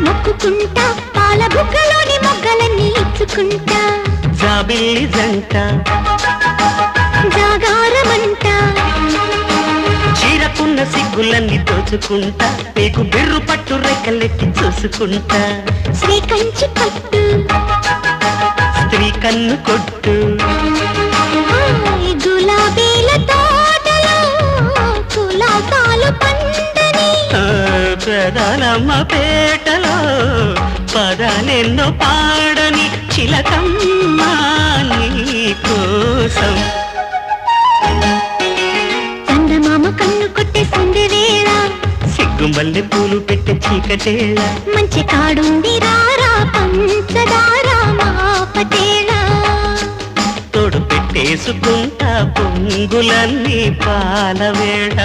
మొక్కుకుంటా పాల బుగ్గలోని మొగ్గలన్నీ ఇచ్చుకుంటా జాబిల్లి జంట జాగారమంట చీరకున్న సిగ్గులన్నీ దోచుకుంటా నీకు బిర్రు పట్టు రెక్కలెట్టి చూసుకుంటా శ్రీ కంచి పట్టు స్త్రీ కన్ను కొట్టు గులాబీల తోటలో కులాసాలు పండని ప్రధానమ్మ పేటలో పదాలెన్నో పాడని చిలకమ్మ నీ కోసం చందమామ కన్ను కొట్టేసింది వేళ సిగ్గుమల్లె పూలు పెట్టే చీకటేళ మంచి కాడుంది రారా పంచదార మా పటేళ తోడు పెట్టేసుకుంటా పొంగులన్నీ పాలవేళ